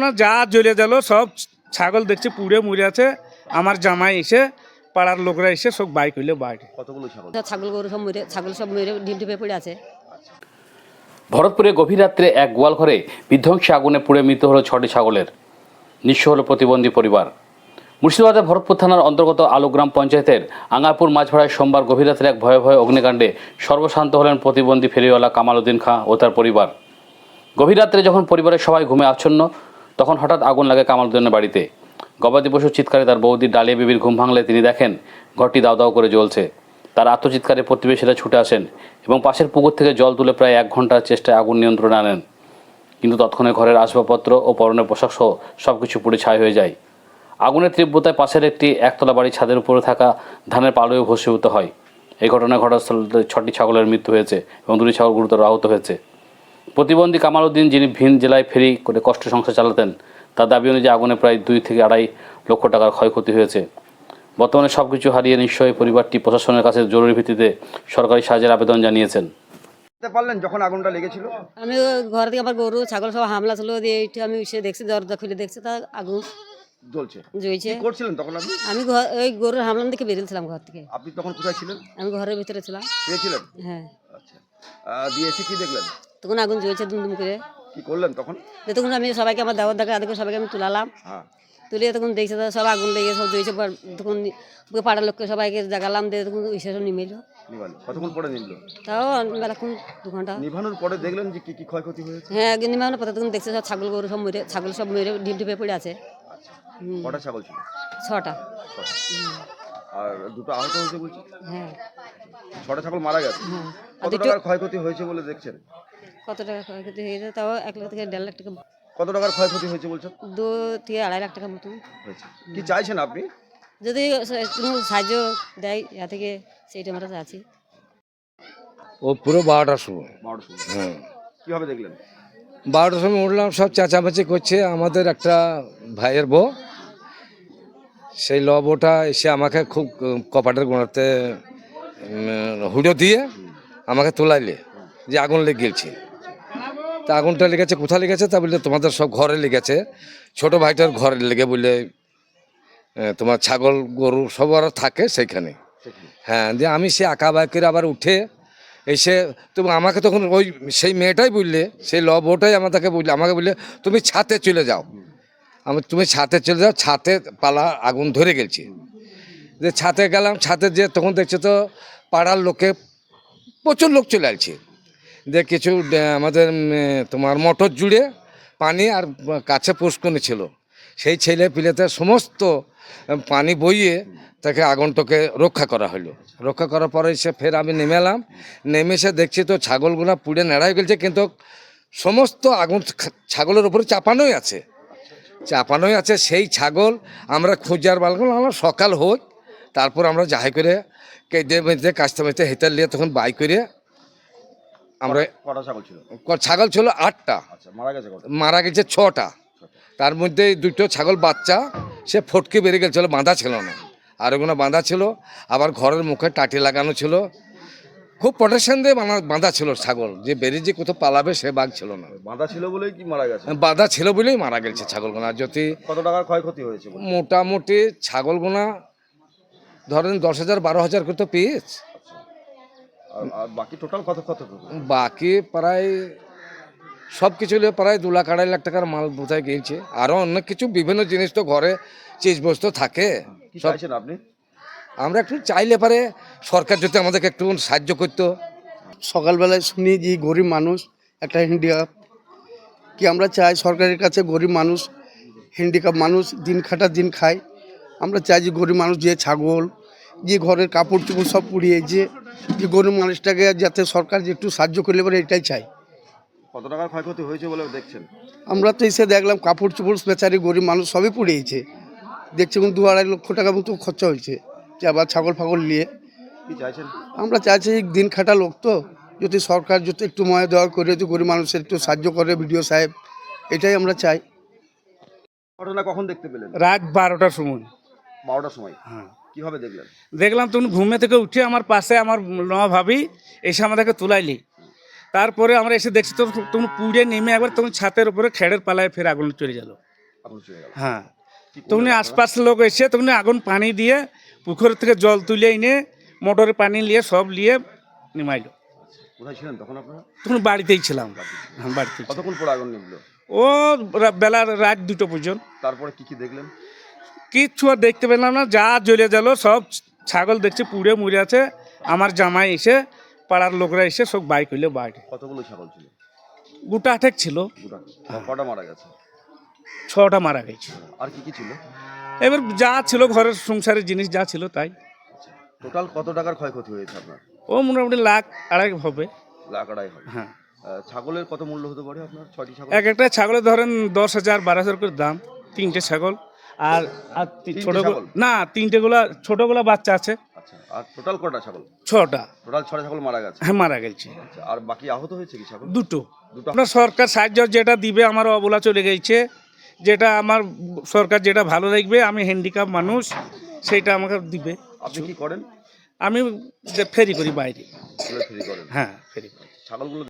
না যা জ্বলে গেল, সব ছাগল দেখছি পুড়ে মুড়ে আছে। আমার জামাই এসে, পাড়ার লোকরা এসে সব বাইক হইলে বাইরে। কতগুলো ছাগল? ছাগল গরু সব মরে ঢিপ ঢিপে পড়ে আছে। ভরতপুরে গভীর রাত্রে এক গোয়াল ঘরে বিধ্বংসী আগুনে পুড়ে মৃত্যু হলো 6টি ছাগলের। নিঃস্ব হলো প্রতিবন্ধী পরিবার। মুর্শিদাবাদের ভরতপুর থানার অন্তর্গত আলুগ্রাম পঞ্চায়েতের আঙ্গারপুর মাঝভাড়ায় সোমবার গভীর রাত্রে এক ভয়াবহ অগ্নিকাণ্ডে সর্বশান্ত হলেন প্রতিবন্ধী ফেরিওয়ালা কামাল উদ্দিন খাঁ ও তার পরিবার। গভীর রাত্রে যখন পরিবারের সবাই ঘুমে আচ্ছন্ন, তখন হঠাৎ আগুন লাগে কামাল উদ্দিনের বাড়িতে। গবাদি পশুর চিৎকারে তার বৌদি ডালিয়া বিবির ঘুম ভাঙলে তিনি দেখেন ঘরটি দাউ দাউ করে জ্বলছে। তার আত্মচিৎকারে প্রতিবেশীরা ছুটে আসেন এবং পাশের পুকুর থেকে জল তুলে প্রায় 1 ঘন্টার চেষ্টায় আগুন নিয়ন্ত্রণে আনেন। কিন্তু তৎক্ষণে ঘরের আসবাবপত্র ও পরনের পোশাক সহ সবকিছু পুড়ে ছাই হয়ে যায়। আগুনের তীব্রতায় পাশের একটি একতলা বাড়ির ছাদের উপরে থাকা ধানের পালুও ভস্মীভূত হয়। এই ঘটনায় ঘটনাস্থলে 6টি ছাগলের মৃত্যু হয়েছে এবং 2টি ছাগল গুরুতর আহত হয়েছে। প্রতিবন্ধী কামাল উদ্দিন, যিনি ভিন জেলায় ফেরি করে কষ্ট সংসার চালাতেন, তার দাবি অনুযায়ী আগুনে প্রায় 2 থেকে 2.5 লক্ষ টাকার ক্ষয়ক্ষতি হয়েছে। বর্তমানে সবকিছু হারিয়ে নিঃস্ব পরিবারটি প্রশাসনের কাছে জরুরি ভিত্তিতে সরকারি সাহায্যের আবেদন জানিয়েছেন। পারলেন যখন আগুনটা লেগেছিল? আমি ঘর থেকে আমার গরু ছাগল সব হামলা ছিল দিয়ে এইটা আমি এসে দেখছি, দরজা খুলে দেখছি তা আগুন জ্বলছে। জ্বলছে। কি করছিলেন তখন আপনি? আমি ওই গরুর হামলা দেখে বেরিয়েছিলাম ঘর থেকে। আপনি তখন কোথায় ছিলেন? আমি ঘরের ভিতরে ছিলাম। পেয়েছিলেন? হ্যাঁ। আচ্ছা, দিয়ে এসে কি দেখলেন? তখন আগুন জ্বলছে দুমদুম করে। কি করলেন তখন? তখন আমি সবাইকে, আমার দাওয়াত দেখা আদকে সবাইকে আমি তুলালাম। হ্যাঁ। তুলে তখন দেখছে সব আগুন লেগে সব জ্বলছে। তখন পাড়ার লোককে সবাইকে জাগালাম দিয়ে তখন সব নিমেল। কতক্ষণ পরে নিমল? তাও বেলাক্ষণ 2 ঘন্টা। নিভানোর পরে দেখলেন যে কি কি ক্ষয়ক্ষতি হয়েছে? হ্যাঁ, নিমানোর পরে তখন দেখছে সব ছাগল গরু সব মরে ঢিপ ঢিপে পড়ে আছে। কটা ছাগল ছিল? 6টা। আর 2টো আহত হয়েছে বলছে? হ্যাঁ। 6টা ছাগল মারা গেছে। হ্যাঁ। কত টাকার ক্ষয়ক্ষতি হয়েছে বলে দেখছেন? কত টাকা ক্ষয়ক্ষতি হয়েছে? তাও 1 লাখ থেকে 1.5 লাখ টাকা। কত টাকার ক্ষয়ক্ষতি হয়েছে বলছেন? 2 থেকে 2.5 লাখ টাকার মতো হয়েছে। কি চাইছেন আপনি? যদি কোনো সাহায্য দেয় ইয়া থেকে, সেইটা আমরা চাচ্ছি। ও পুরো 12টার সময়। 12টার সময়? হ্যাঁ। কিভাবে দেখলেন? 12টার সময় উঠলাম, সব চেঁচামেচি করছে। আমাদের একটা ভাইয়ের বউ, সেই বউটা এসে আমাকে খুব কপাটের গোড়াতে হুড়ো দিয়ে আমাকে তোলাইলে যে আগুন লেগে গেছে। তা আগুনটা লেগেছে, কোথায় লেগেছে? তা বললে তোমাদের সব ঘরে লেগেছে, ছোট ভাইটার ঘরে লেগে বললে তোমার ছাগল গরু সব আর থাকে সেইখানে। হ্যাঁ, দিয়ে আমি সে আঁকা বাইকের আবার উঠে এসে তুমি আমাকে তখন ওই সেই মেয়েটাই বললে, সেই বউটাই আমাকে বললে তুমি ছাতে চলে যাও। তুমি ছাতে চলে যাও, ছাতে পালা আগুন ধরে গেছে। যে ছাতে গেলাম, ছাতে যে তখন দেখছে তো পাড়ার লোকে প্রচুর লোক চলে আসছে। যে কিছু আমাদের তোমার মোটর জুড়ে পানি আর কাছে পুষ্করণী ছিল, সেই ছেলে পিলেতে সমস্ত পানি বইয়ে তাকে আগুনটাকে রক্ষা করা হলো। রক্ষা করার পরে সে ফের আমি নেমে এলাম। নেমে এসে দেখছি তো ছাগলগুলো পুড়ে নেড়া হয়ে গেছে, কিন্তু সমস্ত আগুন ছাগলের উপরে চাপানোই আছে। সেই ছাগল আমরা খুঁজার বালগুলো আমরা সকাল হোক, তারপর আমরা যাহাই করে কেঁদে মেঁদে কাস্তে মেতে হেতার নিয়ে তখন বাই করে আমরা। কটা ছাগল ছিল? ছাগল ছিল 8টা। মারা গেছে 6টা। তার মধ্যে 2টো ছাগল বাচ্চা সে ফটকে বেরিয়ে গেছিল, বাঁধা ছিল না। আর ওগুলো বাঁধা ছিল, আবার ঘরের মুখে টাটি লাগানো ছিল। খুব প্রোটেকশন দিয়ে বাঁধা ছিল ছাগল, যে বেরিয়ে যে কোথাও পালাবে সে বাঘ ছিল না। বাঁধা ছিল বলেই কি মারা গেছে? বাঁধা ছিল বলেই মারা গেছে ছাগলগুনা। যদি কত টাকার ক্ষয়ক্ষতি হয়েছে? মোটামুটি ছাগলগুনা ধরেন 10,000 12,000 করে তো পিস। আর বাকি টোটাল কত? বাকি প্রায় সব কিছু প্রায় 2 লাখ 2.5 লাখ টাকার মাল বোঝায় গিয়েছে। আরও অনেক কিছু বিভিন্ন জিনিস তো ঘরে চিজ বস্তু থাকে। কি চাইছেন আপনি? আমরা একটু চাইলে পারে সরকার যদি আমাদেরকে একটু সাহায্য করতো। সকালবেলায় শুনি যে গরিব মানুষ একটা হ্যান্ডিক্যাপ, কি আমরা চাই সরকারের কাছে গরিব মানুষ, হ্যান্ডিক্যাপ মানুষ দিন খাটা দিন খায়। আমরা চাই যে গরিব মানুষ যে ছাগল, যে ঘরের কাপড় চোপড় সব পুড়িয়েছে, যে গরিব মানুষটাকে যাতে সরকার যে একটু সাহায্য করলে পারে, এটাই চাই। কত টাকার ক্ষয়ক্ষতি হয়েছে বলে দেখছেন? আমরা তো এসে দেখলাম কাপড় চোপড় বেচারি গরিব মানুষ সবই পুড়িয়েছে। দেখছি 2-2.5 লক্ষ টাকা মতো খরচা হয়েছে, যে আবার ছাগল ফাগল নিয়ে। কি চাইছেন? আমরা চাইছি দিন খাটা লোক তো, যদি সরকার যদি একটু ময়া দেওয়া করে, যদি গরিব মানুষের একটু সাহায্য করে বিডিও সাহেব, এটাই আমরা চাই। ঘটনা কখন দেখতে পেলেন? রাত 12টার সময়। 12টার সময়? হ্যাঁ। কিভাবে দেখলেন? দেখলাম তখন ঘুমে থেকে উঠে আমার পাশে আমার ভাবি এসে আমাদেরকে তুলাইলি। তারপরে আমরা এসে দেখছি তো তখন পুড়ে নেমে একবার তখন ছাতের উপরে খেড়ের পালায় ফের আগুন চলে গেল। আগুন চলে গেল। হ্যাঁ কি করলেন তখন আপনারা? আশপাশের লোক এসে তখন আগুন পানি দিয়ে পুকুর থেকে জল তুলে এনে মোটরে পানি নিয়ে সব নিয়ে নিমাইল। কোথায় ছিলেন তখন আপনারা? তখন বাড়িতেই ছিলাম। হ্যাঁ বাড়িতেই ছিলাম। কতক্ষণ পরে আগুন নিভলো? ও বেলার রাত 2টো পর্যন্ত। তারপরে কি কি দেখলেন? কিচ্ছু আর দেখতে পেলাম না, যা জ্বলে গেল সব ছাগল দেখছি পুড়ে মুড়ে আছে। আমার জামাই এসে পাড়ার লোকরা এসে সব বাইক হইলে বাইরে কতগুলো ছাগল ছিল? গোটা আটেক ছিল, দুটা। কটা মারা গেছে? 6টা মারা গেছে। আর কি কি ছিল? এবার যা ছিল ঘরের সংসারের জিনিস যা ছিল তাই। টোটাল কত টাকার ক্ষয়ক্ষতি হয়েছে আপনার? ও মোটামুটি 1.5 লাখ হবে। লাখ আড়াই হবে। হ্যাঁ ছাগলের কত মূল্য হতে পারে আপনার? 6টি ছাগল? এক একটা ছাগলের ধরেন 10,000 12,000 করে দাম, 3টে ছাগল। আর আর ছোট ছাগল? না 3টে গুলা ছোটগুলা বাচ্চা আছে। আচ্ছা, আর টোটাল কটা ছাগল? 6টা। টোটাল 6টা ছাগল মারা গেছে। হ্যাঁ মারা গেছে। আচ্ছা, আর বাকি আহত হয়েছে কি ছাগল? দুটো। দুটো। আপনার সরকার সাহায্য যেটা দিবে আমার অবলা চলে গেছে, যেটা আমার সরকার যেটা ভালো লাগবে, আমি হ্যান্ডিক্যাপ মানুষ, সেইটা আমাকে দিবে। আপনি কি করেন? আমি ফেরি করি বাইরে। ফেরি করেন? হ্যাঁ ফেরি করি। ছাগলগুলো